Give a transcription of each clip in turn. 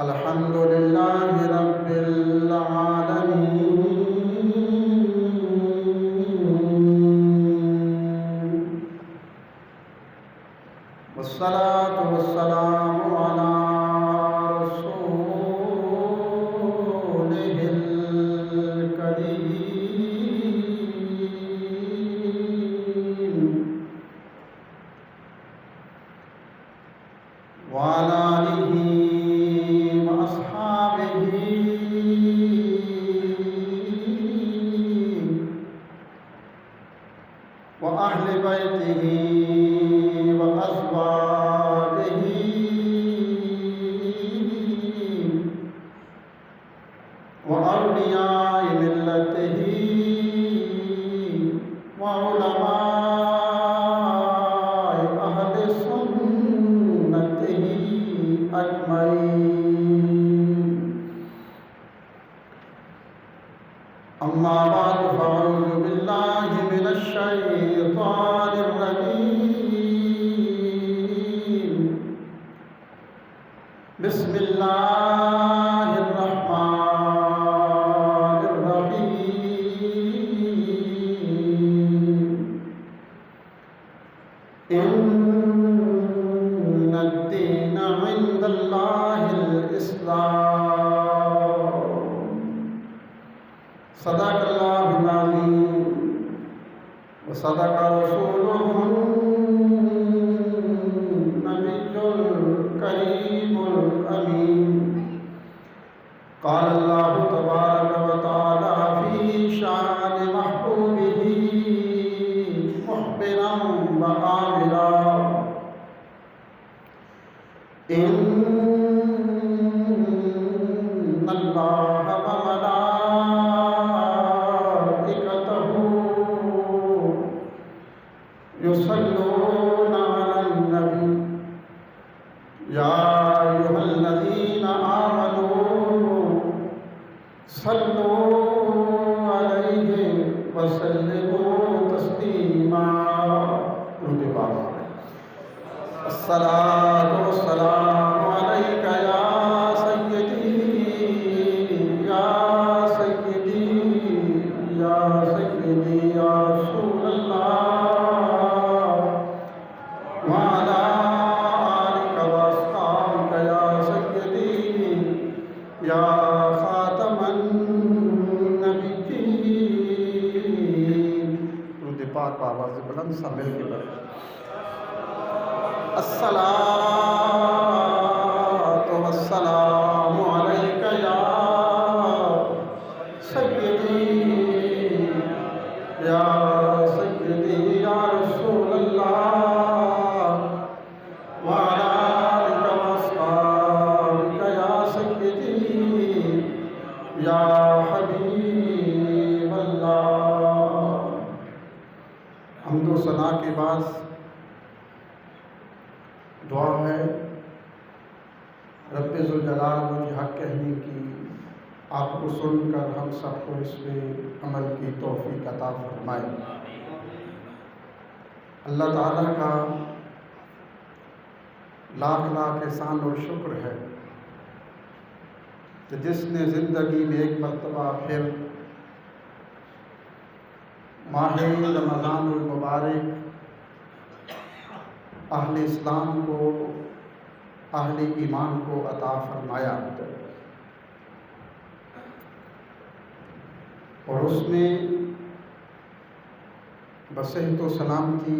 الحمد لله رب العالمين، والصلاة والسلام على رسوله الكريم وعلى آله وأصحابه وأهل بيته وأزواجه وأولياء ملته وعلماء أهل سنته أجمعين. أما بعد فأعوذ بالله من الشيطان الرجيم. بسم الله الرحمن الرحيم. إن الدين عند الله الإسلام. صدق الله العظيم وصدق رسوله النبي الكريم الأمين. قال الله تبارك وتعالى في شأن محبوبه مخبرا وآمرا: إن الله وملائكته يصلون على النبي يا أيها الذين آمنوا صلوا عليه وسلموا تسليما. الصلاة والسلام عليك يا سيدي يا سيدي يا سيدي يا رسول الله، وعلى آلك وأصحابك يا سيدي يا خاتم النبيين. درود پاک آواز بلند سا مل کے پڑھیں. الصلاة والسلام عليك يا سيدي يا سيدي يا رسول الله، وعلى آلك وأصحابك يا سيدي يا حبيب الله. حمد و ثنا کے بعد دعا ہے رب ذوالجلال مجھے حق کہنے کی، آپ کو سن کر ہم سب کو اس میں عمل کی توفیق عطا فرمائے. اللہ تعالیٰ کا لاکھ لاکھ احسان اور شکر ہے کہ جس نے زندگی میں ایک مرتبہ پھر ماہ رمضان المبارک اہل اسلام کو، اہل ایمان کو عطا فرمایا، اور اس میں بصحت و سلامتی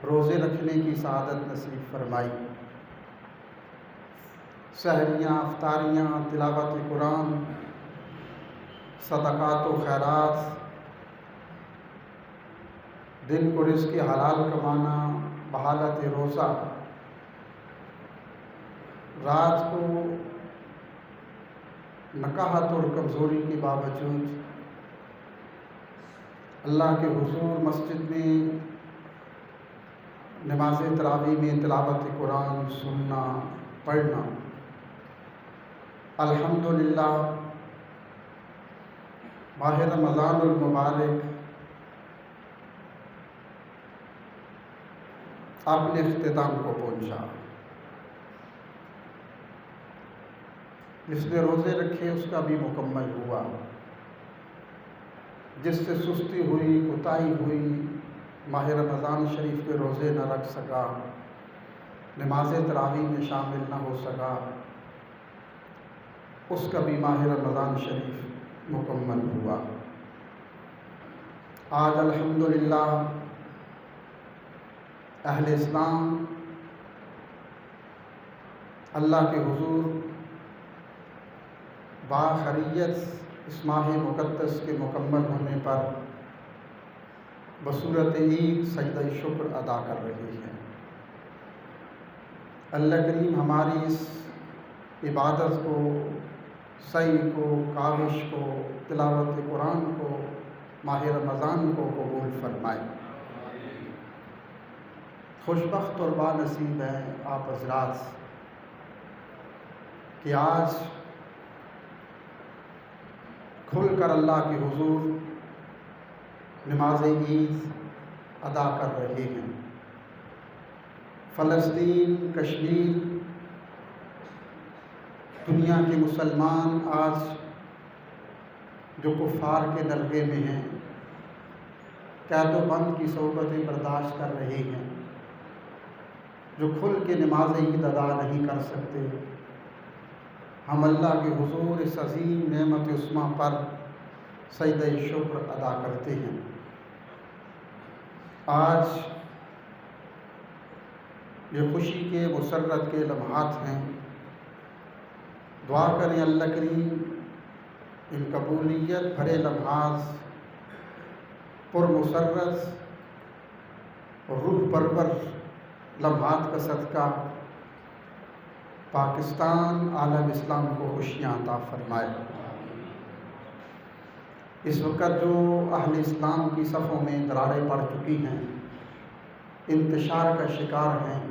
روزے رکھنے کی سعادت نصیب فرمائی. سحریاں، افطاریاں، تلاوت قرآن، صدقات و خیرات، دن کو رزق حلال کمانا، بحالت روزہ، رات کو نکاحت اور کمزوری کے باوجود اللہ کے حضور مسجد میں نماز تراویح میں تلاوت قرآن سننا، پڑھنا. الحمدللہ ماہ رمضان المبارک اپنے اختتام کو پہنچا. جس نے روزے رکھے اس کا بھی مکمل ہوا، جس سے سستی ہوئی، کوتاہی ہوئی، ماہ رمضان شریف کے روزے نہ رکھ سکا، نماز تراویح میں شامل نہ ہو سکا، اس کا بھی ماہ رمضان شریف مکمل ہوا۔ آج الحمدللہ اہل اسلام اللہ کے حضور باخیریت اس ماہ مقدس کے مکمل ہونے پر بصورت عید سجدہ شکر ادا کر رہے ہیں۔ اللہ کریم ہماری اس عبادت کو، سعی کو، کاوش کو، تلاوت قرآن کو، ماہ رمضان کو قبول فرمائے۔ خوشبخت اور بانصیب ہیں آپ حضرات کہ آج کھل کر اللہ کے حضور نماز عید ادا کر رہے ہیں۔ فلسطین، کشمیر، دنیا کے مسلمان آج جو کفار کے دلغے میں ہیں، قید و بند کی صحبتیں برداشت کر رہے ہیں، جو کھل کے نماز عید ادا نہیں کر سکتے، ہم اللہ کے حضور اس عظیم نعمت عظمیٰ پر سجدہ شکر ادا کرتے ہیں۔ آج یہ خوشی کے، مسرت کے لمحات ہیں۔ دعا کریں اللہ کریم ان قبولیت بھرے لمحات، پر مسرت اور روح پرور لمحات کا صدقہ پاکستان، عالم اسلام کو خوشیاں عطا فرمائے۔ اس وقت جو اہل اسلام کی صفوں میں دراریں پڑ چکی ہیں، انتشار کا شکار ہیں،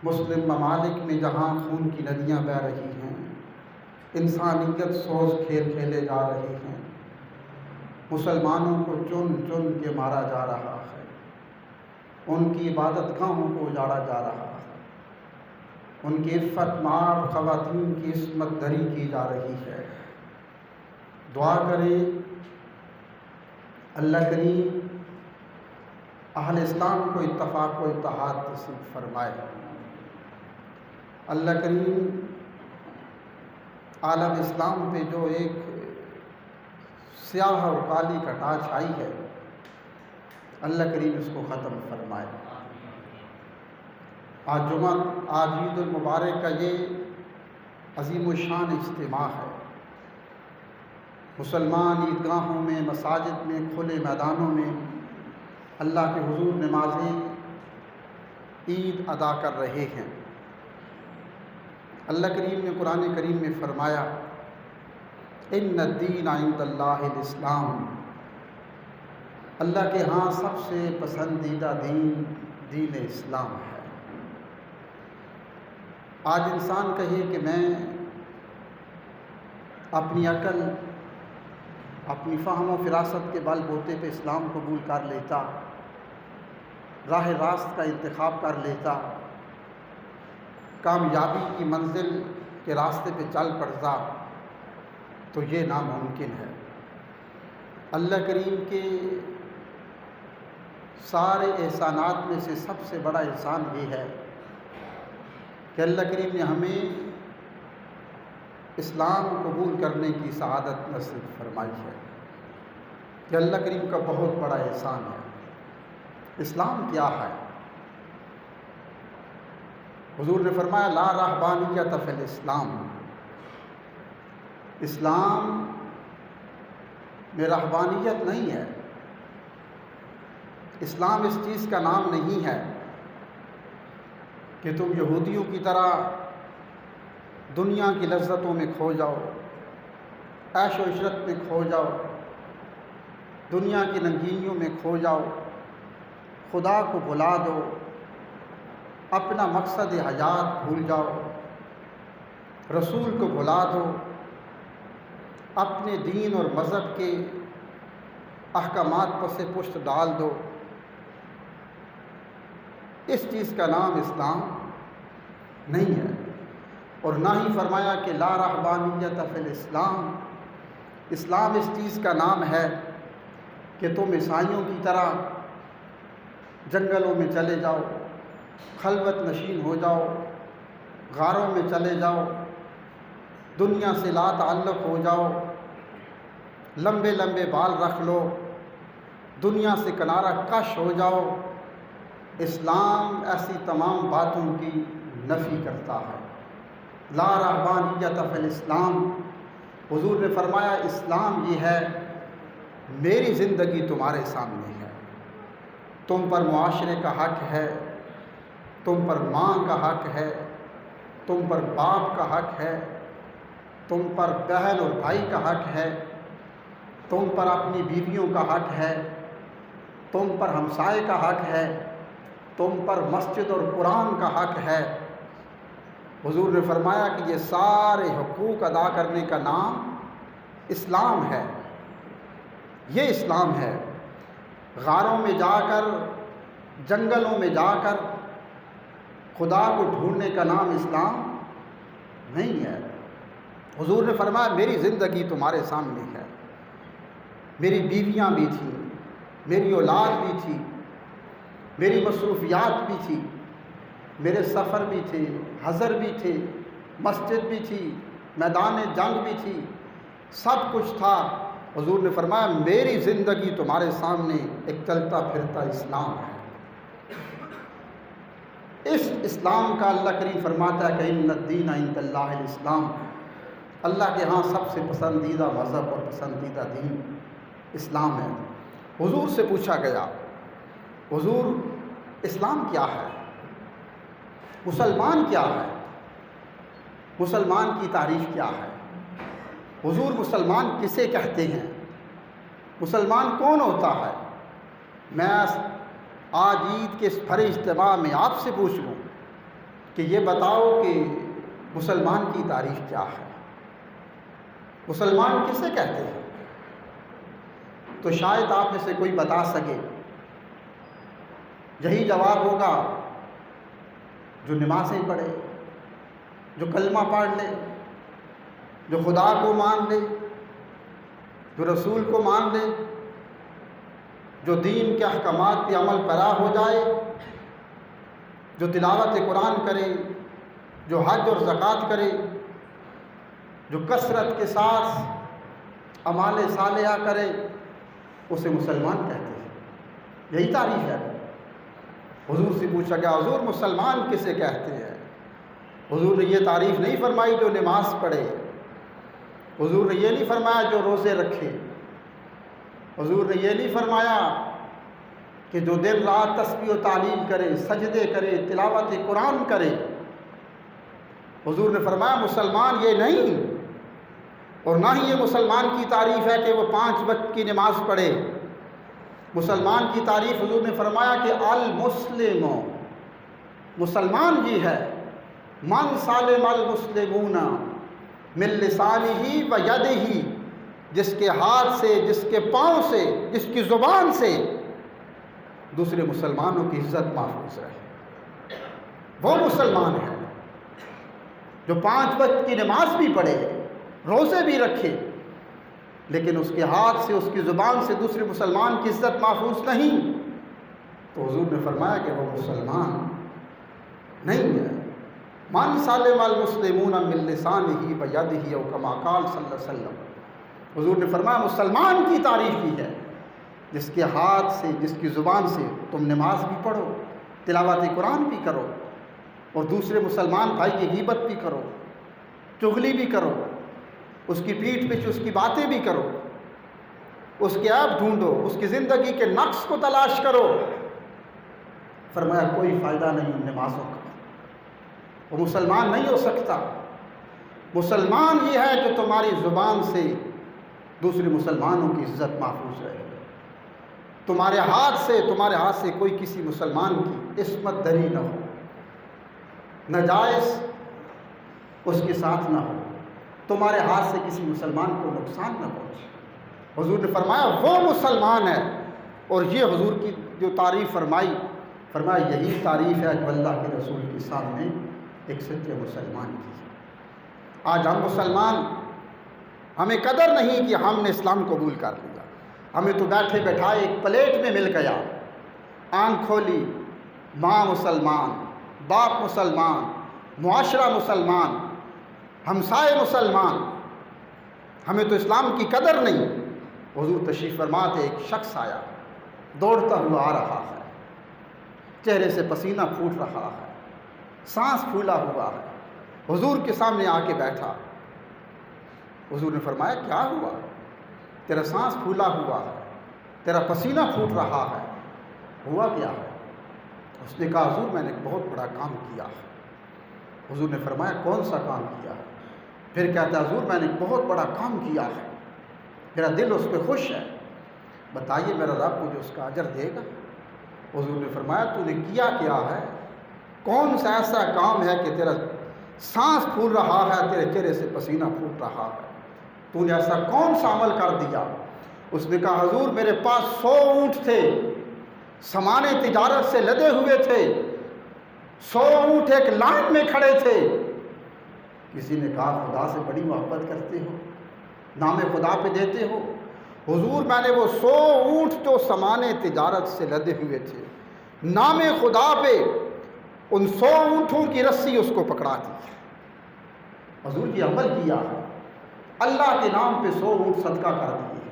مسلم ممالک میں جہاں خون کی ندیاں بہہ رہی ہیں، انسانیت سوز کھیل کھیلے جا رہے ہیں، مسلمانوں کو چن چن کے مارا جا رہا ہے، ان کی عبادت گاہوں کو اجاڑا جا رہا ہے، ان کی عفت مآب خواتین کی عصمت دری کی جا رہی ہے۔ دعا کریں اللہ کریم اہل اسلام کو اتفاق و اتحاد نصیب فرمائے۔ اللہ کریم عالم اسلام پہ جو ایک سیاہ اور کالی گھٹا چھائی ہے، اللہ کریم اس کو ختم فرمائے۔ آج جمعہ، آج عید المبارک کا یہ عظیم الشان اجتماع ہے۔ مسلمان عیدگاہوں میں، مساجد میں، کھلے میدانوں میں اللہ کے حضور نمازیں عید ادا کر رہے ہیں۔ اللہ کریم نے قرآن کریم میں فرمایا ان الدین عند اللہ الاسلام، اللہ کے ہاں سب سے پسندیدہ دین دین اسلام ہے۔ آج انسان کہے کہ میں اپنی عقل، اپنی فہم و فراست کے بل بوتے پہ اسلام قبول کر لیتا، راہ راست کا انتخاب کر لیتا، کامیابی کی منزل کے راستے پہ چل پڑتا، تو یہ ناممکن ہے۔ اللہ کریم کے سارے احسانات میں سے سب سے بڑا احسان یہ ہے کہ اللہ کریم نے ہمیں اسلام قبول کرنے کی سعادت نصیب فرمائی ہے۔ یہ اللہ کریم کا بہت بڑا احسان ہے۔ اسلام کیا ہے؟ حضور نے فرمایا لا رہبانیت فی الاسلام، اسلام میں رہبانیت نہیں ہے۔ اسلام اس چیز کا نام نہیں ہے کہ تم یہودیوں کی طرح دنیا کی لذتوں میں کھو جاؤ، عیش و عشرت میں کھو جاؤ، دنیا کی رنگینیوں میں کھو جاؤ، خدا کو بھلا دو، اپنا مقصد حیات بھول جاؤ، رسول کو بھلا دو، اپنے دین اور مذہب کے احکامات پر سے پشت ڈال دو۔ اس چیز کا نام اسلام نہیں ہے۔ اور نہ ہی فرمایا کہ لا رہبانیت فی الاسلام، اسلام اس چیز کا نام ہے کہ تم عیسائیوں کی طرح جنگلوں میں چلے جاؤ، خلوت نشین ہو جاؤ، غاروں میں چلے جاؤ، دنیا سے لا تعلق ہو جاؤ، لمبے لمبے بال رکھ لو، دنیا سے کنارہ کش ہو جاؤ۔ اسلام ایسی تمام باتوں کی نفی کرتا ہے۔ لا رہبانیت فی الاسلام، حضور نے فرمایا اسلام یہ ہے میری زندگی تمہارے سامنے ہے، تم پر معاشرے کا حق ہے، تم پر ماں کا حق ہے، تم پر باپ کا حق ہے، تم پر بہن اور بھائی کا حق ہے، تم پر اپنی بیویوں کا حق ہے، تم پر ہمسائے کا حق ہے، تم پر مسجد اور قرآن کا حق ہے۔ حضور نے فرمایا کہ یہ سارے حقوق ادا کرنے کا نام اسلام ہے، یہ اسلام ہے۔ غاروں میں جا کر، جنگلوں میں جا کر خدا کو ڈھونڈنے کا نام اسلام نہیں ہے۔ حضور نے فرمایا میری زندگی تمہارے سامنے ہے، میری بیویاں بھی تھیں، میری اولاد بھی تھی، میری مصروفیات بھی تھی، میرے سفر بھی تھے، حضر بھی تھے، مسجد بھی تھی، میدان جنگ بھی تھی، سب کچھ تھا۔ حضور نے فرمایا میری زندگی تمہارے سامنے ایک چلتا پھرتا اسلام ہے۔ اس اسلام کا اللہ کریم فرماتا ہے کہ ان الدین عند اللہ الاسلام، اللہ کے ہاں سب سے پسندیدہ مذہب اور پسندیدہ دین اسلام ہے۔ حضور سے پوچھا گیا حضور اسلام کیا ہے، مسلمان کیا ہے، مسلمان کی تعریف کیا ہے؟ حضور مسلمان کسے کہتے ہیں، مسلمان کون ہوتا ہے؟ میں آج عید کے اس بھرے اجتماع میں آپ سے پوچھ لوں کہ یہ بتاؤ کہ مسلمان کی تعریف کیا ہے، مسلمان کسے کہتے ہیں؟ تو شاید آپ میں سے کوئی بتا سکے۔ یہی جواب ہوگا جو نمازیں پڑھے، جو کلمہ پڑھ لے، جو خدا کو مان لے، جو رسول کو مان لے، جو دین کے احکامات پہ عمل پیرا ہو جائے، جو تلاوت قرآن کرے، جو حج اور زکوٰۃ کرے، جو کثرت کے ساتھ اعمال صالحہ کرے، اسے مسلمان کہتے ہیں۔ یہی تعریف ہے۔ حضور سے پوچھا گیا حضور مسلمان کسے کہتے ہیں؟ حضور نے یہ تعریف نہیں فرمائی جو نماز پڑھے، حضور نے یہ نہیں فرمایا جو روزے رکھے، حضور نے یہ نہیں فرمایا کہ جو دن رات تسبیح و تعلیل کرے، سجدے کرے، تلاوت قرآن کرے۔ حضور نے فرمایا مسلمان یہ نہیں، اور نہ ہی یہ مسلمان کی تعریف ہے کہ وہ 5 وقت کی نماز پڑھے۔ مسلمان کی تعریف حضور نے فرمایا کہ المسلم، مسلمان یہ ہے من سالم المسلمون من لسانہ و یدہ، جس کے ہاتھ سے، جس کے پاؤں سے، جس کی زبان سے دوسرے مسلمانوں کی عزت محفوظ رہے، وہ مسلمان ہے جو 5 وقت کی نماز بھی پڑھے، روزے بھی رکھے، لیکن اس کے ہاتھ سے، اس کی زبان سے دوسرے مسلمان کی عزت محفوظ نہیں۔ تو حضور نے فرمایا کہ وہ مسلمان نہیں ہے۔ من سالم المسلمون من لسانہ و یدہ، او کما قال صلی اللہ علیہ وسلم۔ حضور نے فرمایا مسلمان کی تعریف کی ہے جس کے ہاتھ سے، جس کی زبان سے تم نماز بھی پڑھو، تلاوت قرآن بھی کرو، اور دوسرے مسلمان بھائی کی غیبت بھی کرو، چغلی بھی کرو، اس کی پیٹھ پیچھے اس کی باتیں بھی کرو، اس کے عیب ڈھونڈو، اس کی زندگی کے نقص کو تلاش کرو۔ فرمایا کوئی فائدہ نہیں ان نمازوں کا، وہ مسلمان نہیں ہو سکتا۔ مسلمان یہ ہے کہ تمہاری زبان سے دوسرے مسلمانوں کی عزت محفوظ رہے، تمہارے ہاتھ سے کوئی کسی مسلمان کی عصمت دری نہ ہو، ناجائز اس کے ساتھ نہ ہو، تمہارے ہاتھ سے کسی مسلمان کو نقصان نہ پہنچے۔ حضور نے فرمایا وہ مسلمان ہے، اور یہ حضور کی جو تعریف فرمایا یہی تعریف ہے جو اللہ کے رسول کے سامنے ایک سچے مسلمان کی ہے۔ آج ہم مسلمان، ہمیں قدر نہیں کہ ہم نے اسلام قبول کر لیا. ہمیں تو بیٹھے بیٹھائے ایک پلیٹ میں مل گیا. آنکھ کھولی، ماں مسلمان، باپ مسلمان، معاشرہ مسلمان، ہمسائے مسلمان. ہمیں تو اسلام کی قدر نہیں. حضور تشریف فرماتے ایک شخص آیا، دوڑتا ہوا آ رہا ہے، چہرے سے پسینہ پھوٹ رہا ہے، سانس پھولا ہوا ہے. حضور کے سامنے آ کے بیٹھا. حضور نے فرمایا کیا ہوا؟ تیرا سانس پھولا ہوا ہے، تیرا پسینہ پھوٹ رہا ہے، ہوا کیا ہے؟ اس نے کہا حضور میں نے ایک بہت بڑا کام کیا ہے. حضور نے فرمایا کون سا کام کیا ہے؟ پھر کہتا ہے حضور میں نے ایک بہت بڑا کام کیا ہے، میرا دل اس پہ خوش ہے، بتائیے میرا رب مجھے اس کا اجر دے گا؟ حضور نے فرمایا تو نے کیا کیا ہے؟ کون سا ایسا کام ہے کہ تیرا سانس پھول رہا ہے، تیرے چہرے سے پسینہ پھوٹ رہا ہے؟ تو نے ایسا کون سا عمل کر دیا؟ اس نے کہا حضور میرے پاس 100 اونٹ تھے، سامان تجارت سے لدے ہوئے تھے، 100 اونٹ ایک لائن میں کھڑے تھے. کسی نے کہا خدا سے بڑی محبت کرتے ہو، نام خدا پہ دیتے ہو. حضور میں نے وہ 100 اونٹ جو سامان تجارت سے لدے ہوئے تھے، نام خدا پہ ان 100 اونٹوں کی رسی اس کو پکڑا دی. حضور کی عمل کیا ہے، اللہ کے نام پہ 100 اونٹ صدقہ کر دیے.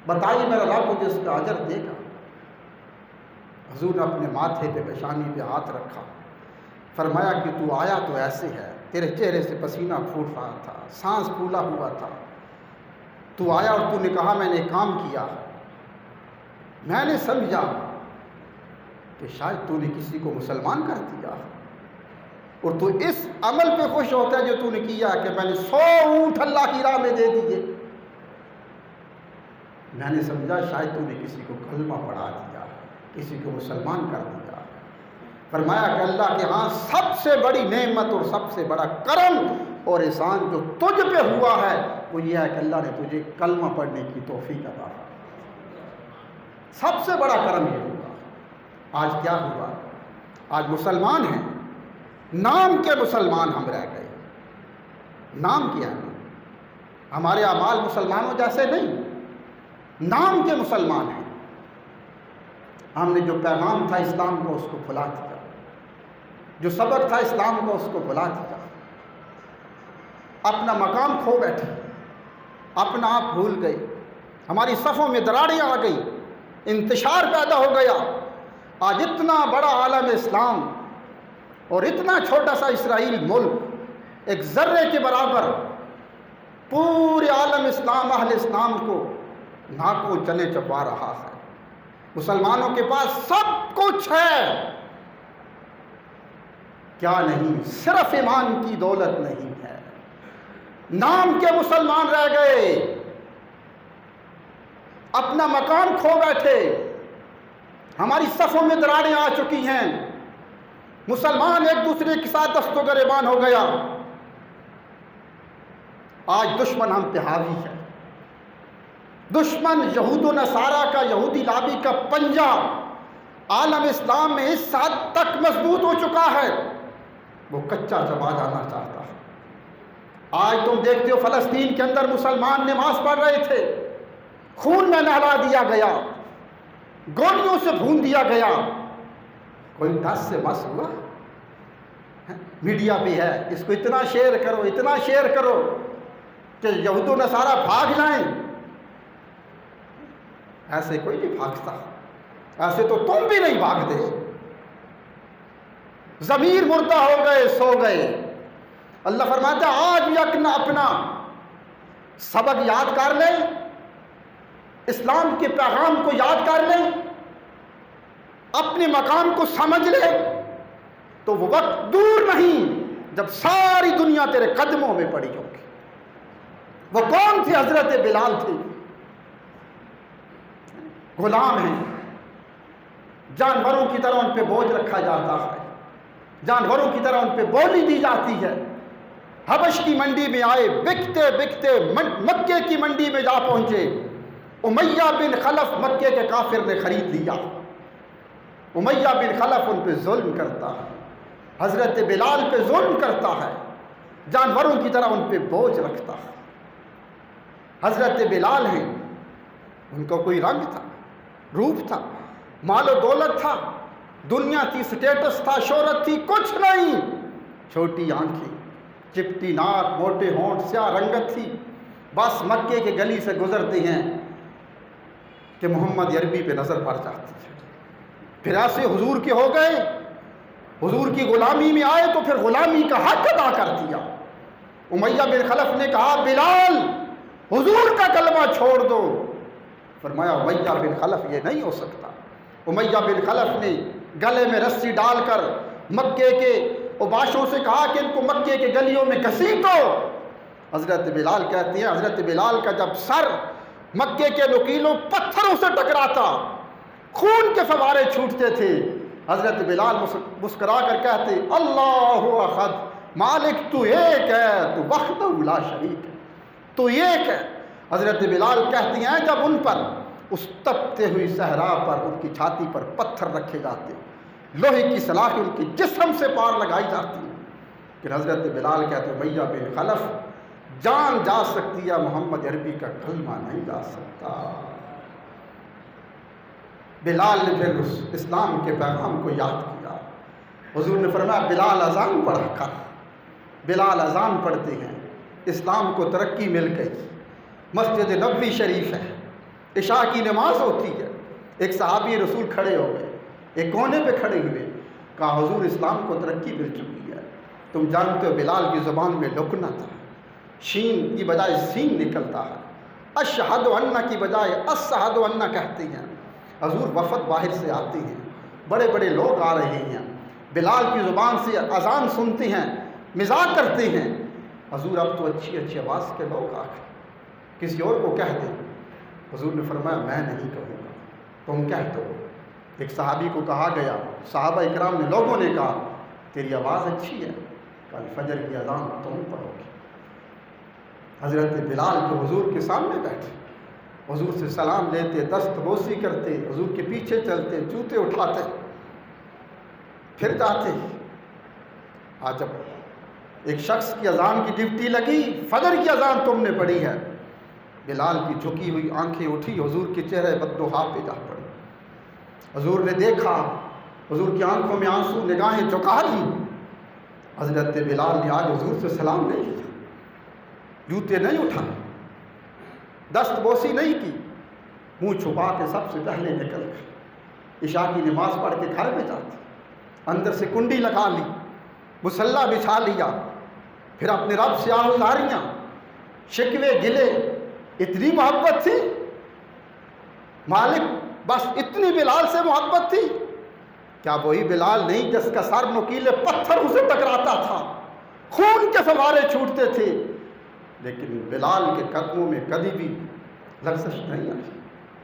بتائیے میرا رب مجھے اس کا اجر دے گا؟ حضور نے اپنے ماتھے پہ پیشانی پہ ہاتھ رکھا، فرمایا کہ تو آیا تو ایسے ہے، تیرے چہرے سے پسینہ پھوٹ رہا تھا، سانس پھولا ہوا تھا، تو آیا اور تو نے کہا میں نے کام کیا. میں نے سمجھا کہ شاید تو نے کسی کو مسلمان کر دیا اور تو اس عمل پہ خوش ہوتا ہے جو تو نے کیا کہ میں نے 100 اونٹ اللہ کی راہ میں دے دیے. میں نے سمجھا شاید تو نے کسی کو کلمہ پڑھا دیا، کسی کو مسلمان کر دیا. فرمایا کہ اللہ کے ہاں سب سے بڑی نعمت اور سب سے بڑا کرم اور احسان جو تجھ پہ ہوا ہے وہ یہ ہے کہ اللہ نے تجھے کلمہ پڑھنے کی توفیق عطا کی. سب سے بڑا کرم یہ ہوا. آج کیا ہوا؟ آج مسلمان ہیں، نام کے مسلمان ہم رہ گئے. نام کیا ہے؟ ہمارے اعمال مسلمانوں جیسے نہیں، نام کے مسلمان ہیں. ہم نے جو پیغام تھا اسلام کو اس کو بھلا دیا، جو سبق تھا اسلام کو اس کو بھلا دیا. اپنا مقام کھو بیٹھے، اپنا آپ بھول گئے. ہماری صفوں میں دراڑیں آ گئی، انتشار پیدا ہو گیا. آج اتنا بڑا عالم اسلام اور اتنا چھوٹا سا اسرائیل ملک ایک ذرے کے برابر پورے عالم اسلام اہل اسلام کو ناکوں چنے چبا رہا ہے. مسلمانوں کے پاس سب کچھ ہے، کیا نہیں؟ صرف ایمان کی دولت نہیں ہے. نام کے مسلمان رہ گئے، اپنا مقام کھو بیٹھے. ہماری صفوں میں دراڑیں آ چکی ہیں، مسلمان ایک دوسرے کے ساتھ دست و گریبان ہو گیا. آج دشمن ہم پہ حاوی ہے. دشمن یہود و نصارہ کا، یہودی لابی کا پنجہ عالم اسلام میں اس حد تک مضبوط ہو چکا ہے وہ کچا چبا جانا چاہتا ہے. آج تم دیکھتے ہو فلسطین کے اندر مسلمان نماز پڑھ رہے تھے، خون میں نہلا دیا گیا، گولیوں سے بھون دیا گیا. کوئی 10 سے بس ہوا؟ میڈیا پہ ہے اس کو اتنا شیئر کرو، اتنا شیئر کرو کہ یہود و نصارہ بھاگ جائیں. ایسے کوئی نہیں بھاگتا، ایسے تو تم بھی نہیں بھاگتے. ضمیر مردہ ہو گئے، سو گئے. اللہ فرماتا ہے آج بھی اپنا سبق یاد کر لیں، اسلام کے پیغام کو یاد کر لیں، اپنے مقام کو سمجھ لیں تو وہ وقت دور نہیں جب ساری دنیا تیرے قدموں میں پڑی ہوگی. وہ کون تھے؟ حضرت بلال تھے. غلام ہیں، جانوروں کی طرح ان پہ بوجھ رکھا جاتا ہے، جانوروں کی طرح ان پہ بولی دی جاتی ہے. حبش کی منڈی میں آئے، بکتے بکتے مکے کی منڈی میں جا پہنچے. امیہ بن خلف مکے کے کافر نے خرید لیا. امیہ بن خلف ان پہ ظلم کرتا ہے، حضرت بلال پہ ظلم کرتا ہے. جانوروں کی طرح ان پہ بوجھ رکھتا. حضرت بلال ہیں، ان کا کوئی رنگ تھا، روپ تھا، مال و دولت تھا، دنیا تھی، سٹیٹس تھا، شہرت تھی، کچھ نہیں. چھوٹی آنکھیں، چپٹی ناک، موٹے ہونٹ، سیاہ رنگت تھی. بس مکے کے گلی سے گزرتے ہیں کہ محمد عربی پہ نظر پڑ جاتی ہے. پھر ایسے حضور کے ہو گئے، حضور کی غلامی میں آئے تو پھر غلامی کا حق ادا کر دیا. امیہ بن خلف نے کہا بلال حضور کا کلمہ چھوڑ دو. فرمایا امیہ بن خلف یہ نہیں ہو سکتا. امیہ بن خلف نے گلے میں رسی ڈال کر مکے کے اوباشوں سے کہا کہ ان کو مکے کے گلیوں میں گھسیٹو. حضرت بلال کہتے ہیں حضرت بلال کا جب سر مکے کے نکیلوں پتھروں سے ٹکراتا خون کے فوارے چھوٹتے تھے. حضرت بلال مسکرا کر کہتے اللہ احد، مالک تو ایک ہے، تو وحدہ لا شریک ہے، تو ایک ہے. حضرت بلال کہتے ہیں جب ان پر اس تپتے ہوئی صحرا پر ان کی چھاتی پر پتھر رکھے جاتے، لوہے کی سلاخیں ان کے جسم سے پار لگائی جاتی، پھر حضرت بلال کہتے ہیں امیہ بن خلف جان جا سکتی ہے، محمد عربی کا کلمہ نہیں جا سکتا. بلال نے پھر اس اسلام کے پیغام کو یاد کیا. حضور نے فرمایا بلال اذان پڑھا کر. بلال اذان پڑھتے ہیں، اسلام کو ترقی مل گئی. مسجد نبوی شریف ہے، عشاء کی نماز ہوتی ہے. ایک صحابی رسول کھڑے ہو گئے، ایک کونے پہ کھڑے ہوئے، کہا حضور اسلام کو ترقی مل چکی ہے. تم جانتے ہو بلال کی زبان میں لکنا تھا، شین کی بجائے سین نکلتا ہے، اشہد ان کی بجائے اشہد ان کہتے ہیں. حضور وفد باہر سے آتے ہیں، بڑے بڑے لوگ آ رہے ہیں، بلال کی زبان سے اذان سنتے ہیں، مزاح کرتے ہیں. حضور اب تو اچھی اچھی آواز کے لوگ آ گئے، کسی اور کو کہہ دیں. حضور نے فرمایا میں نہیں کہوں گا، تم کہہ دو. ایک صحابی کو کہا گیا، صحابہ اکرام نے لوگوں نے کہا تیری آواز اچھی ہے، کل فجر کی اذان تم پڑھو گے. حضرت بلال جو حضور کے سامنے بیٹھے، حضور سے سلام لیتے، دست بوسی کرتے، حضور کے پیچھے چلتے، جوتے اٹھاتے، پھر جاتے. آج جب ایک شخص کی اذان کی ڈیوٹی لگی، فجر کی اذان تم نے پڑھی ہے، بلال کی جھکی ہوئی آنکھیں اٹھی، حضور کے چہرے بدوحا پہ جا پڑی. حضور نے دیکھا، حضور کی آنکھوں میں آنسو، نگاہیں جھکا لی. حضرت بلال نے آج حضور سے سلام نہیں کیا، جوتے نہیں اٹھائے، دست بوسی نہیں کی، منہ چھپا کے سب سے پہلے نکل گئے. عشاء کی نماز پڑھ کے گھر میں جاتے، اندر سے کنڈی لگا لی، مصلی بچھا لیا، پھر اپنے رب سے آہوزاریاں، شکوے گلے. اتنی محبت تھی مالک، بس اتنی بلال سے محبت تھی. کیا وہی بلال نہیں جس کا سر نکیلے پتھروں سے ٹکراتا تھا، خون کے فوارے چھوٹتے تھے، لیکن بلال کے قدموں میں کبھی بھی لغزش نہیں آئی،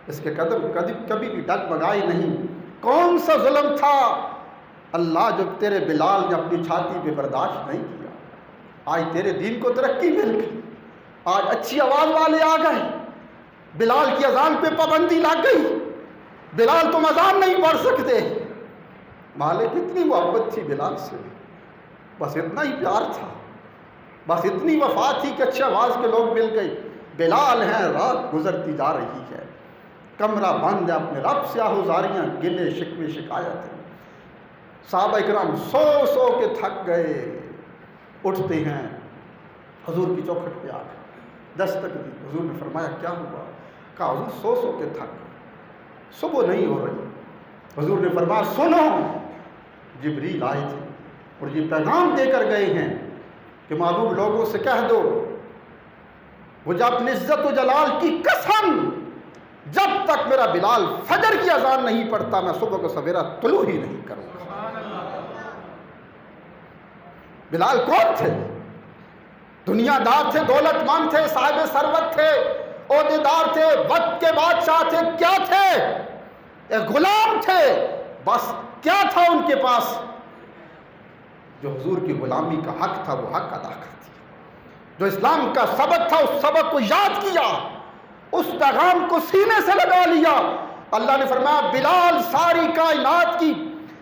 اس کے قدم کبھی بھی ڈگمگائی نہیں. کون سا ظلم تھا اللہ جو تیرے بلال نے اپنی چھاتی پہ برداشت نہیں کیا. آج تیرے دین کو ترقی مل گئی، آج اچھی آواز والے آ گئے، بلال کی اذان پہ پابندی لگ گئی، بلال تم اذان نہیں پڑھ سکتے. مالک اتنی محبت تھی بلال سے، بس اتنا ہی پیار تھا، بس اتنی وفا تھی کہ اچھے آواز کے لوگ مل گئے. بلال ہیں، رات گزرتی جا رہی ہے، کمرہ بند ہے، اپنے رب سے آہوزاریاں، گلے شکوے شکایتیں. صحابہ اکرام سو سو کے تھک گئے، اٹھتے ہیں، حضور کی چوکھٹ پہ آ گئے، دستک دی. حضور نے فرمایا کیا ہوا؟ کہا حضور سو سو کے تھک گئے، صبح نہیں ہو رہی. حضور نے فرمایا سنو، جبریل آئے تھے اور یہ پیغام دے کر گئے ہیں کہ معبود لوگوں سے کہہ دو مجھے اپنی عزت و جلال کی قسم، جب تک میرا بلال فجر کی اذان نہیں پڑھتا میں صبح کو سویرا طلوع ہی نہیں کروں گا. بلال کون تھے؟ دنیا دار تھے، دولت مند تھے، صاحب ثروت تھے، عہدیدار تھے، وقت کے بادشاہ تھے، کیا تھے؟ ایک غلام تھے. بس کیا تھا ان کے پاس؟ جو حضور کی غلامی کا حق تھا وہ حق ادا کر دیا، جو اسلام کا سبق تھا اس سبق کو یاد کیا، اس پیغام کو سینے سے لگا لیا. اللہ نے فرمایا بلال ساری کائنات کی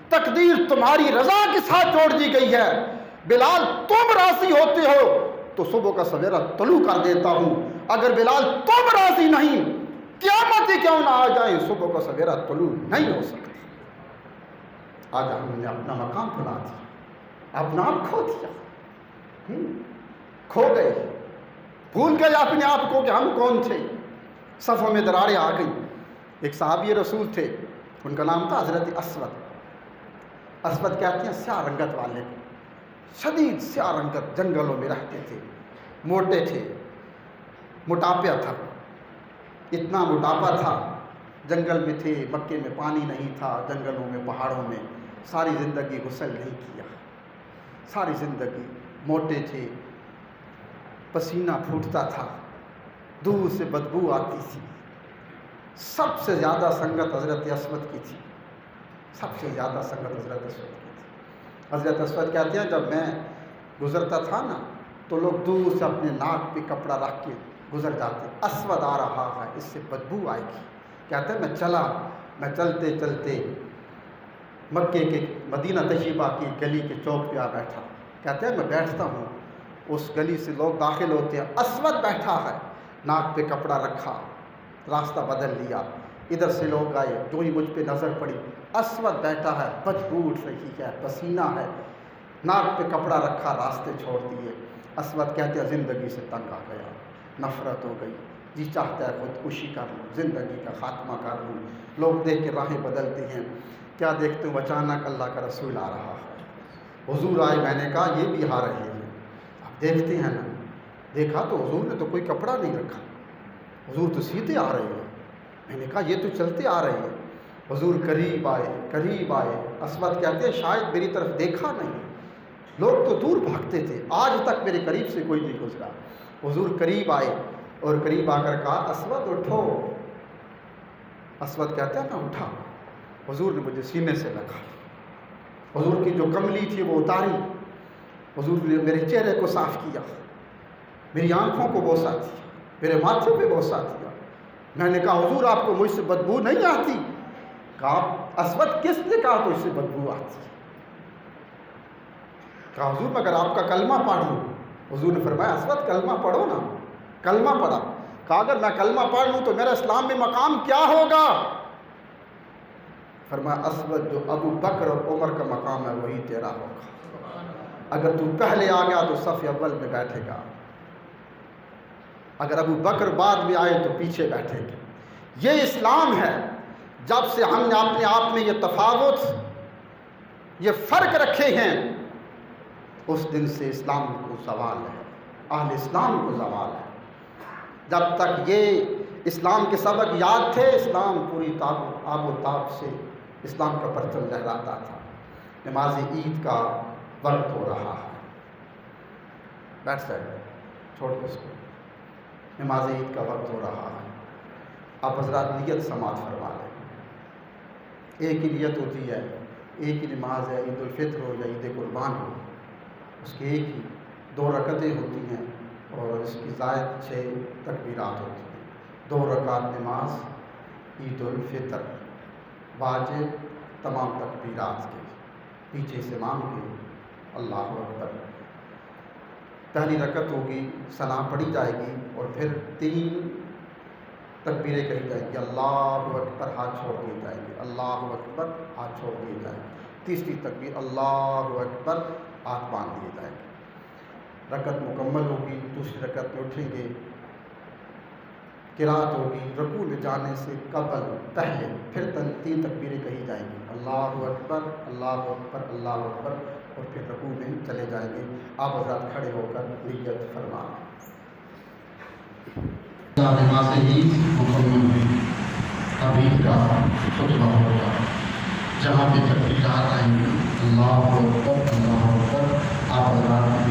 تقدیر تمہاری رضا کے ساتھ جوڑ دی گئی ہے، بلال تم راضی ہوتے ہو تو صبح کا سویرا طلوع کر دیتا ہوں، اگر بلال تم راضی نہیں، قیامت ہی کیوں نہ آ جائیں، صبح کا سویرا طلوع نہیں ہو سکتا۔ آج ہم نے اپنا مقام بھلا دیا، اپنا آپ کھو دیا، کھو گئے، بھول گئے اپنے آپ کو کہ ہم کون تھے۔ صفوں میں دراریں آ گئی۔ ایک صحابی رسول تھے، ان کا نام تھا حضرت اسود۔ اسود کہتے ہیں سیاہ رنگت والے، شدید سیاہ رنگت، جنگلوں میں رہتے تھے، موٹے تھے، موٹاپا تھا، اتنا موٹاپا تھا، جنگل میں تھے، مکے میں پانی نہیں تھا، جنگلوں میں پہاڑوں میں ساری زندگی غسل نہیں کیا، ساری زندگی موٹے تھے، پسینہ پھوٹتا تھا، دور سے بدبو آتی تھی۔ سب سے زیادہ سنگت حضرت اسود کی تھی، سب سے زیادہ سنگت حضرت اسود کی تھی۔ حضرت اسود کہتے ہیں جب میں گزرتا تھا نا تو لوگ دور سے اپنے ناک پہ کپڑا رکھ کے گزر جاتے، اسود آ رہا ہے، اس سے بدبو آئے گی۔ کہتے ہیں میں چلتے چلتے مکے کے مدینہ طیبہ کی گلی کے چوک پہ آ بیٹھا۔ کہتے ہیں میں بیٹھتا ہوں، اس گلی سے لوگ داخل ہوتے ہیں، اسود بیٹھا ہے، ناک پہ کپڑا رکھا، راستہ بدل لیا، ادھر سے لوگ آئے، جو ہی مجھ پہ نظر پڑی، اسود بیٹھا ہے، بدبو اٹھ رہی ہے، پسینہ ہے، ناک پہ کپڑا رکھا، راستے چھوڑ دیے۔ اسود کہتے ہیں زندگی سے تنگ آ گیا، نفرت ہو گئی، جی چاہتا ہے خودکشی کر لوں، زندگی کا خاتمہ کر لوں۔ لوگ دیکھ کے راہیں بدلتے ہیں، کیا دیکھتے ہوں اچانک اللہ کا رسول آ رہا ہے، حضور آئے، میں نے کہا یہ بھی آ رہے ہیں، آپ دیکھتے ہیں نا، دیکھا تو حضور نے تو کوئی کپڑا نہیں رکھا، حضور تو سیدھے آ رہے ہیں، میں نے کہا یہ تو چلتے آ رہے ہیں۔ حضور قریب آئے، قریب آئے، اسود کہتے ہیں شاید میری طرف دیکھا نہیں، لوگ تو دور بھاگتے تھے، آج تک میرے قریب سے کوئی نہیں گزرا۔ حضور قریب آئے اور قریب آ کر کہا اسود اٹھو۔ اسود کہتے ہیں میں اٹھا، حضور نے مجھے سینے سے لگا، حضور کی جو کملی تھی وہ اتاری، حضور نے میرے چہرے کو صاف کیا، میری آنکھوں کو بوسہ دیا، میرے ماتھے پہ بوسہ دیا۔ میں نے کہا حضور آپ کو مجھ سے بدبو نہیں آتی؟ کہا اسود کس نے کہا تو اس سے بدبو آتی؟ کہا حضور مگر آپ کا کلمہ پڑھ لوں۔ حضور نے فرمایا اسود کلمہ پڑھو نا، کلمہ پڑھا۔ کہا اگر میں کلمہ پڑھ لوں تو میرا اسلام میں مقام کیا ہوگا؟ فرمایا اسود جو ابو بکر اور عمر کا مقام ہے وہی تیرا ہوگا، اگر تو پہلے آ گیا تو صف اول میں بیٹھے گا، اگر ابو بکر بعد میں آئے تو پیچھے بیٹھے گا۔ یہ اسلام ہے۔ جب سے ہم نے اپنے آپ میں یہ تفاوت، یہ فرق رکھے ہیں، اس دن سے اسلام کو زوال ہے، اہل اسلام کو زوال ہے۔ جب تک یہ اسلام کے سبق یاد تھے، اسلام پوری آب و تاب سے اسلام کا پرچم لہراتا تھا۔ نماز عید کا وقت ہو رہا ہے، بیٹھ جائے، چھوڑ دو اس کو، نماز عید کا وقت ہو رہا ہے۔ آپ حضرات نیت سماعت فرما لیں، ایک ہی نیت ہوتی ہے، ایک ہی نماز ہے، عید الفطر ہو یا عید قربان ہو، اس کی ایک ہی 2 رکعتیں ہوتی ہیں اور اس کی زائد 6 تکبیرات ہوتی ہیں۔ 2 رکعت نماز عید الفطر، واجب تمام تکبیرات کے، پیچھے سے امام کے اللہ اکبر، پہلی رکعت ہوگی، ثنا پڑھی جائے گی اور پھر 3 تکبیریں کہی جائیں گی، اللہ اکبر، ہاتھ چھوڑ دیے جائیں گے، اللہ اکبر، ہاتھ چھوڑ دیے جائیں گے، تیسری تکبیر اللہ اکبر، ہاتھ باندھ دیے جائیں گے۔ رکعت مکمل ہوگی، دوسری رکعت میں اٹھیں گے، قرات ہوگی، رکوع میں جانے سے قبل پہلے پھر 3 تکبیریں کہی جائیں گی، اللہ اکبر، اللہ اکبر، اللہ اکبر، اور پھر رکوع میں چلے جائیں گے۔ آپ حضرات کھڑے ہو کر نیت فرمائیں۔ نماز عید مکمل ہوئی، اب عید کا خطبہ ہوگا، جہاں بھی تکبیرات آئیں گی، اللہ اکبر، اللہ اکبر، آپ حضرات